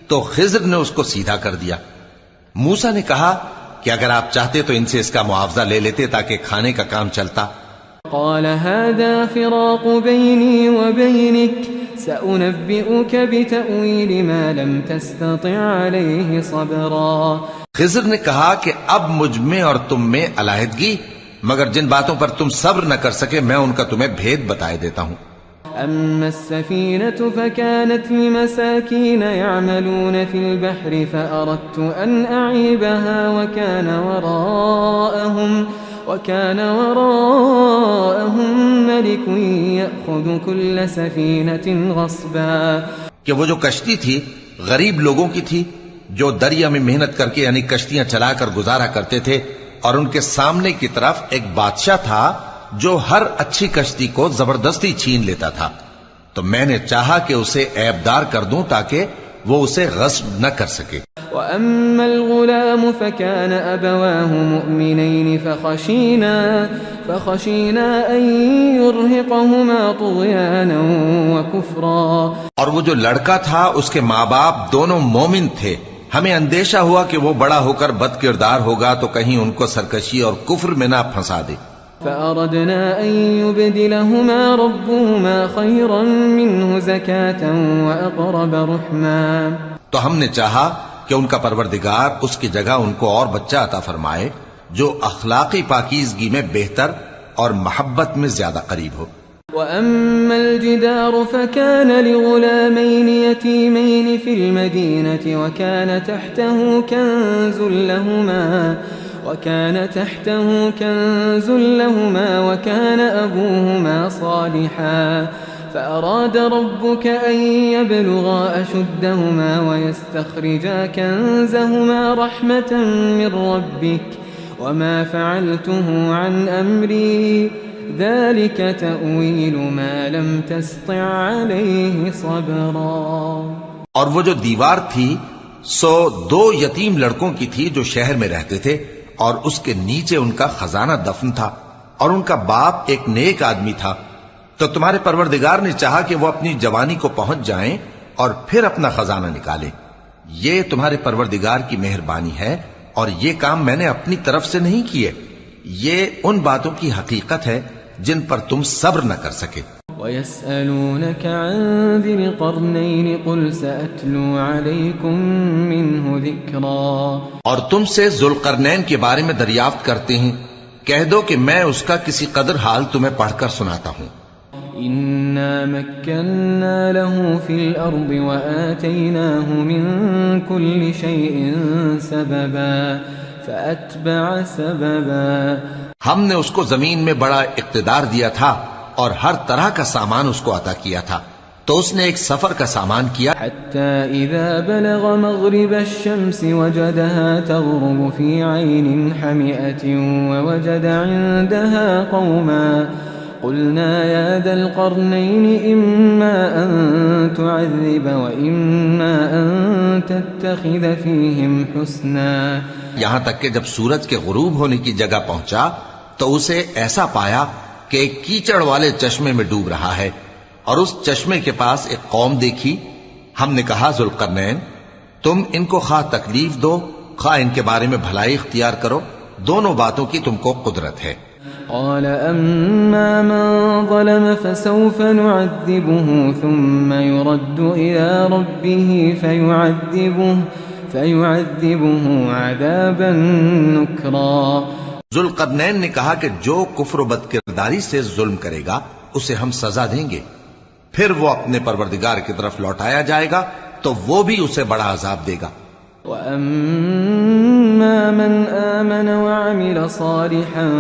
تو خضر نے اس کو سیدھا کر دیا. موسیٰ نے کہا کہ اگر آپ چاہتے تو ان سے اس کا معاوضہ لے لیتے تاکہ کھانے کا کام چلتا. قال هذا فراق بيني وبينك سأنبئك بتأويل ما لم تستطع عليه صبرا. خضر نے کہا کہ اب مجھ میں اور تم میں علیحدگی مگر جن باتوں پر تم صبر نہ کر سکے میں ان کا تمہیں بھید بتائے دیتا ہوں. أما السفينة فكانت لمساكين يعملون في البحر فأردت أن أعيبها وكان وراءهم ملك يأخذ كل سفينة غصبا. کہ وہ جو کشتی تھی غریب لوگوں کی تھی جو دریا میں محنت کر کے یعنی کشتیاں چلا کر گزارا کرتے تھے اور ان کے سامنے کی طرف ایک بادشاہ تھا جو ہر اچھی کشتی کو زبردستی چھین لیتا تھا. تو میں نے چاہا کہ اسے عیبدار کر دوں تاکہ وہ اسے غصب نہ کر سکے. وأما الغلام فكان أبواه مؤمنين فخشينا أن يرهقهما طغيانا وكفرا. اور وہ جو لڑکا تھا اس کے ماں باپ دونوں مومن تھے، ہمیں اندیشہ ہوا کہ وہ بڑا ہو کر بد کردار ہوگا تو کہیں ان کو سرکشی اور کفر میں نہ پھنسا دے. فأردنا أن يبدلهما ربهما خيرا منه زكاة وأقرب رحما. تو ہم نے چاہا کہ ان کا پروردگار اس کی جگہ ان کو اور بچہ عطا فرمائے جو اخلاقی پاکیزگی میں بہتر اور محبت میں زیادہ قریب ہو. وأما الجدار فكان لغلامين يتيمين في المدينة وكان تحته كنز لهما وكان أبوهما صالحا فأراد ربك أن يبلغا أشدهما ويستخرجا كنزهما رحمة من ربك وما فعلته عن أمري ذلك تأويل ما لم تستطع عليه صبرا. اور وہ جو دیوار تھی سو 2 یتیم لڑکوں کی تھی جو شہر میں رہتے تھے، اور اس کے نیچے ان کا خزانہ دفن تھا، اور ان کا باپ ایک نیک آدمی تھا. تو تمہارے پروردگار نے چاہا کہ وہ اپنی جوانی کو پہنچ جائیں اور پھر اپنا خزانہ نکالیں. یہ تمہارے پروردگار کی مہربانی ہے، اور یہ کام میں نے اپنی طرف سے نہیں کیے. یہ ان باتوں کی حقیقت ہے جن پر تم صبر نہ کر سکے. وَيَسْأَلُونَكَ عَنْ ذِي الْقَرْنَيْنِ قُلْ سَأَتْلُو عَلَيْكُمْ مِنْهُ ذِكْرًا. اور تم سے ذوالقرنین کے بارے میں دریافت کرتے ہیں، کہہ دو کہ میں اس کا کسی قدر حال تمہیں پڑھ کر سناتا ہوں. إِنَّا مَكَّنَّا لَهُ فِي الْأَرْضِ وَآتَيْنَاهُ مِنْ كُلِّ شَيْءٍ سَبَبًا فَأَتْبَعَ سَبَبًا. ہم نے اس کو زمین میں بڑا اقتدار دیا تھا اور ہر طرح کا سامان اس کو عطا کیا تھا، تو اس نے ایک سفر کا سامان کیا. حتى إذا بلغ مغرب الشمس وجدها تغرب في عين حمئة ووجد عندها قوما قلنا يا ذا القرنين إما أن تعذب وإما أن تتخذ فيهم حسنا. یہاں تک کہ جب سورج کے غروب ہونے کی جگہ پہنچا تو اسے ایسا پایا کہ ایک کیچڑ والے چشمے میں ڈوب رہا ہے، اور اس چشمے کے پاس ایک قوم دیکھی. ہم نے کہا ذوالقرنین تم ان کو خواہ تکلیف دو خواہ ان کے بارے میں بھلائی اختیار کرو، دونوں باتوں کی تم کو قدرت ہے. قال أما من ظلم فسوف نعذبه ثم يرد إلى ربه فيعذبه عذابا نكرا. ذوالقرنین نے کہا کہ جو کفر و بد کرداری سے ظلم کرے گا اسے ہم سزا دیں گے، پھر وہ اپنے پروردگار کی طرف لوٹایا جائے گا تو وہ بھی اسے بڑا عذاب دے گا. وَأَمَّا مَنْ آمَنَ وَعَمِلَ صَالِحًا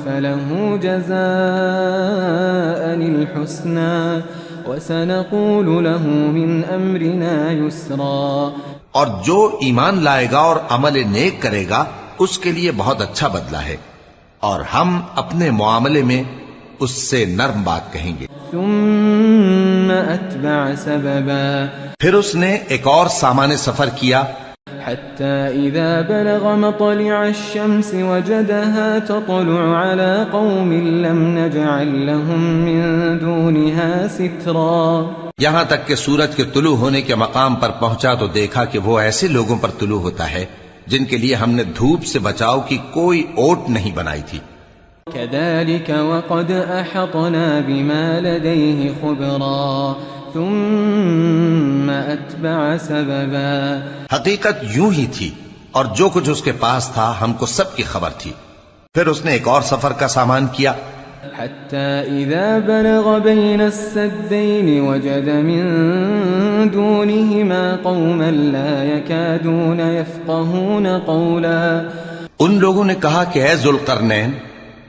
فَلَهُ جَزَاءً الْحُسْنَى وَسَنَقُولُ لَهُ مِنْ أَمْرِنَا يُسْرًا. اور جو ایمان لائے گا اور عمل نیک کرے گا اس کے لیے بہت اچھا بدلہ ہے، اور ہم اپنے معاملے میں اس سے نرم بات کہیں گے. ثم أتبع سببا. پھر اس نے ایک اور سامان سفر کیا. حتى إذا بلغ مطلع الشمس وجدها تطلع على قوم لم نجعل لهم من دونها سترا. یہاں تک کہ سورج کے طلوع ہونے کے مقام پر پہنچا تو دیکھا کہ وہ ایسے لوگوں پر طلوع ہوتا ہے جن کے لیے ہم نے دھوپ سے بچاؤ کی کوئی اوٹ نہیں بنائی تھی. كذلك وقد أحطنا بما لديه خبرا ثم أتبع سببا. حقیقت یوں ہی تھی، اور جو کچھ اس کے پاس تھا ہم کو سب کی خبر تھی. پھر اس نے ایک اور سفر کا سامان کیا. حتى إذا بلغ بين السدين وجد من دونهما قوما لا يكادون يفقهون قولا. ان لوگوں نے کہا کہ اے ذوالقرنین،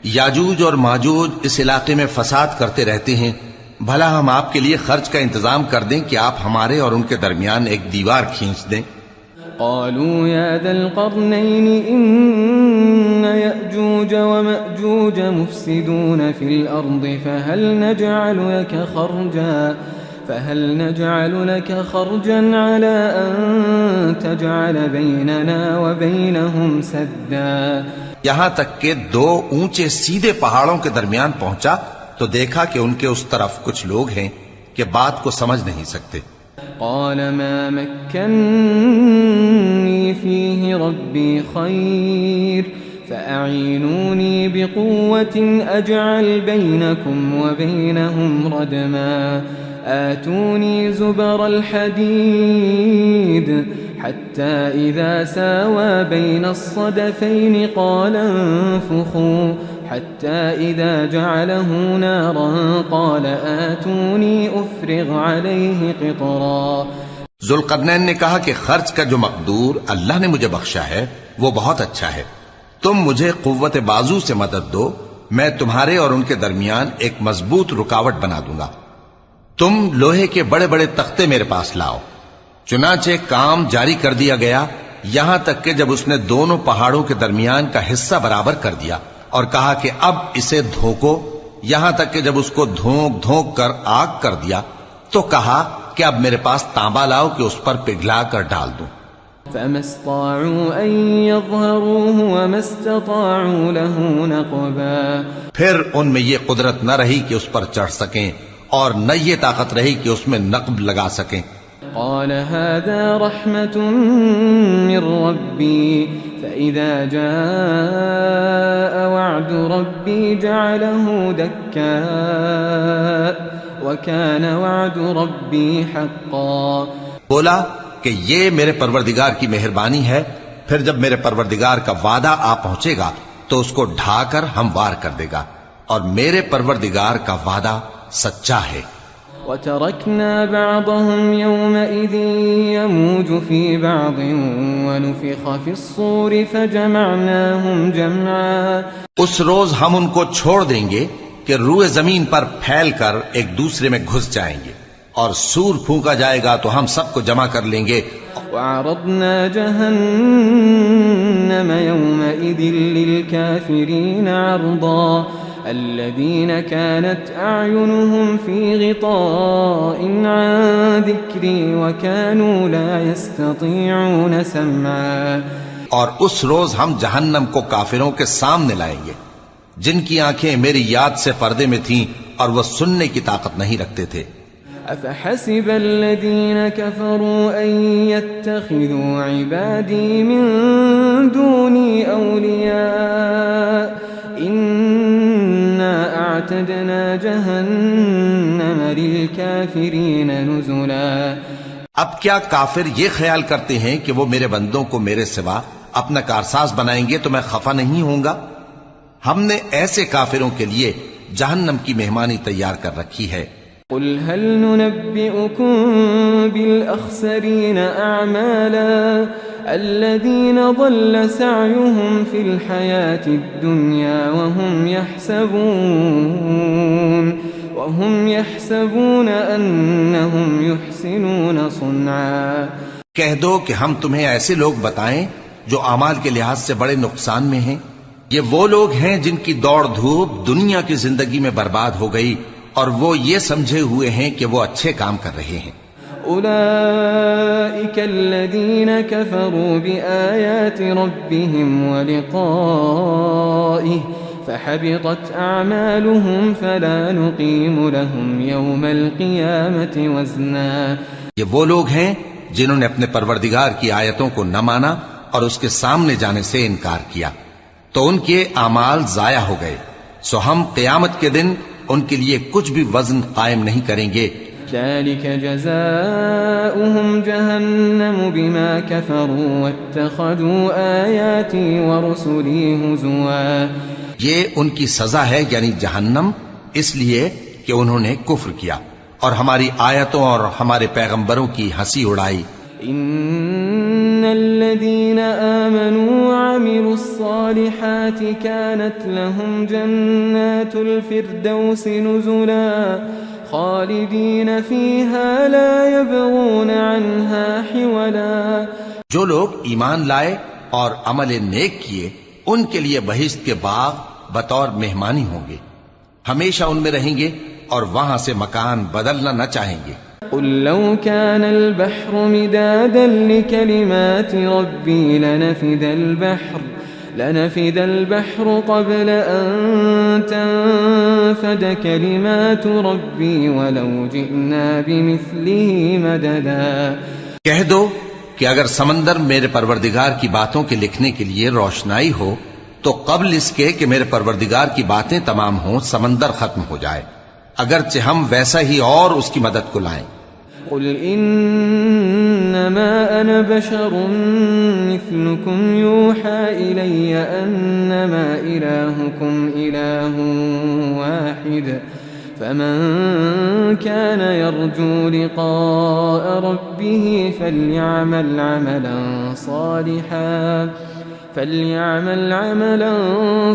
یاجوج اور ماجوج اس علاقے میں فساد کرتے رہتے ہیں، بھلا ہم آپ کے لیے خرچ کا انتظام کر دیں کہ آپ ہمارے اور ان کے درمیان ایک دیوار کھینچ دیں. قالوا يا ذا القرنين إن يأجوج ومأجوج مفسدون في الأرض فهل نجعل لك خرجا على أن تجعل بيننا وبينهم سدا؟ یہاں تک کہ دو اونچے سیدھے پہاڑوں کے درمیان پہنچا تو دیکھا کہ ان کے اس طرف کچھ لوگ ہیں کہ بات کو سمجھ نہیں سکتے. قال ما مكنني فيه ربي خير فأعينوني بقوة أجعل بينكم وبينهم ردما آتوني زبر الحديد حتى إذا ساوى بين الصدفين قال انفخوا حتى إذا جعله نارا قال آتوني أفرغ عليه قطرا. ذوالقرنین نے کہا کہ خرچ کا جو مقدور اللہ نے مجھے بخشا ہے وہ بہت اچھا ہے. تم مجھے قوت بازو سے مدد دو، میں تمہارے اور ان کے درمیان ایک مضبوط رکاوٹ بنا دوں گا. تم لوہے کے بڑے بڑے تختے میرے پاس لاؤ. چنانچہ کام جاری کر دیا گیا یہاں تک کہ جب اس نے دونوں پہاڑوں کے درمیان کا حصہ برابر کر دیا اور کہا کہ اب اسے دھوکو، یہاں تک کہ جب اس کو دھونک دھونک کر آگ کر دیا تو کہا کہ اب میرے پاس تانبا لاؤ کہ اس پر پگھلا کر ڈال دوں. فما استطاعوا أن يظهروه وما استطاعوا له نقبا. پھر ان میں یہ قدرت نہ رہی کہ اس پر چڑھ سکیں اور نہ یہ طاقت رہی کہ اس میں نقب لگا سکیں. قال هذا رحمة من ربي فإذا جاء وعد ربي جعله دكا وكان وعد ربي حقا. بولا کہ یہ میرے پروردگار کی مہربانی ہے، پھر جب میرے پروردگار کا وعدہ آ پہنچے گا تو اس کو ڈھا کر ہموار کر دے گا، اور میرے پروردگار کا وعدہ سچا ہے. وتركنا بعضهم يومئذ يموج في بعض ونفخ في الصور فجمعناهم جمعا. اس روز ہم ان کو چھوڑ دیں گے کہ روئے زمین پر پھیل کر ایک دوسرے میں گھس جائیں گے، اور سور پھونکا جائے گا تو ہم سب کو جمع کر لیں گے. وعرضنا جهنم يومئذ للكافرين عرضا الذين كانت أعينهم في غطاء عن ذكري وكانوا لا يستطيعون سمعا. اور اس روز ہم جہنم کو کافروں کے سامنے لائیں گے جن کی آنکھیں میری یاد سے پردے میں تھیں اور وہ سننے کی طاقت نہیں رکھتے تھے. أفحسب الذين كفروا أن يتخذوا عبادي من دوني أولياء إنا أعتدنا جهنم للكافرين نزلا. اب کیا کافر یہ خیال کرتے ہیں کہ وہ میرے بندوں کو میرے سوا اپنا کارساز بنائیں گے تو میں خفا نہیں ہوں گا؟ ہم نے ایسے کافروں کے لیے جہنم کی مہمانی تیار کر رکھی ہے. قل هل ننبئكم بالأخسرين أعمالا الذين ضل سعيهم في الحياة الدنيا وهم يحسبون أنهم يحسنون صنعا. کہہ دو کہ ہم تمہیں ایسے لوگ بتائیں جو اعمال کے لحاظ سے بڑے نقصان میں ہیں. یہ وہ لوگ ہیں جن کی دوڑ دھوپ دنیا کی زندگی میں برباد ہو گئی اور وہ یہ سمجھے ہوئے ہیں کہ وہ اچھے کام کر رہے ہیں. أولئك الذين كفروا بآيات ربهم ولقائه فحبطت أعمالهم فلا نقيم لهم يوم القيامة وزنا. یہ وہ لوگ ہیں جنہوں نے اپنے پروردگار کی آیتوں کو نہ مانا اور اس کے سامنے جانے سے انکار کیا تو ان کے اعمال ضائع ہو گئے، سو ہم قیامت کے دن ان کے لیے کچھ بھی وزن قائم نہیں کریں گے. ذلك جزاؤهم جهنم بما كفروا واتخذوا آياتي ورسلي هزوا. یہ ان کی سزا ہے یعنی جہنم، اس لیے کہ انہوں نے کفر کیا اور ہماری آیتوں اور ہمارے پیغمبروں کی ہنسی اڑائی. ان الذين آمنوا وعملوا الصالحات كانت لهم جنات الفردوس نزلا خالدين فيها لا يبغون عنها حولا. جو لوگ ایمان لائے اور عمل نیک کیے ان کے لیے بہشت کے باغ بطور مہمانی ہوں گے، ہمیشہ ان میں رہیں گے اور وہاں سے مکان بدلنا نہ چاہیں گے. قل لو كان البحر مدادا لكلمات ربي لنفد البحر قبل أن تنفد كلمات ربي ولو جئنا بمثله مددا. کہہ دو کہ اگر سمندر میرے پروردگار کی باتوں کے لکھنے کے لیے روشنائی ہو تو قبل اس کے کہ میرے پروردگار کی باتیں تمام ہوں سمندر ختم ہو جائے، اگرچہ ہم ویسا ہی اور اس کی مدد کو لائیں. قل إنما أنا بشر مثلكم يوحى إلي أنما إلهكم إله واحد فمن كان يرجو لقاء ربه فليعمل عملا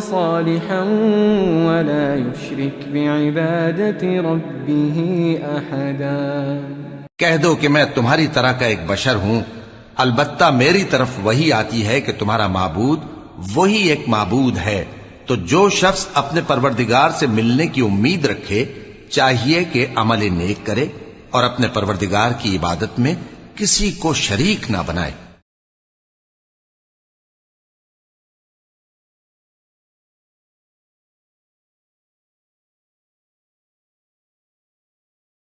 صالحا ولا يشرك بعبادة ربه أحدا. کہہ دو کہ میں تمہاری طرح کا ایک بشر ہوں، البتہ میری طرف وہی آتی ہے کہ تمہارا معبود وہی ایک معبود ہے، تو جو شخص اپنے پروردگار سے ملنے کی امید رکھے چاہیے کہ عمل نیک کرے اور اپنے پروردگار کی عبادت میں کسی کو شریک نہ بنائے.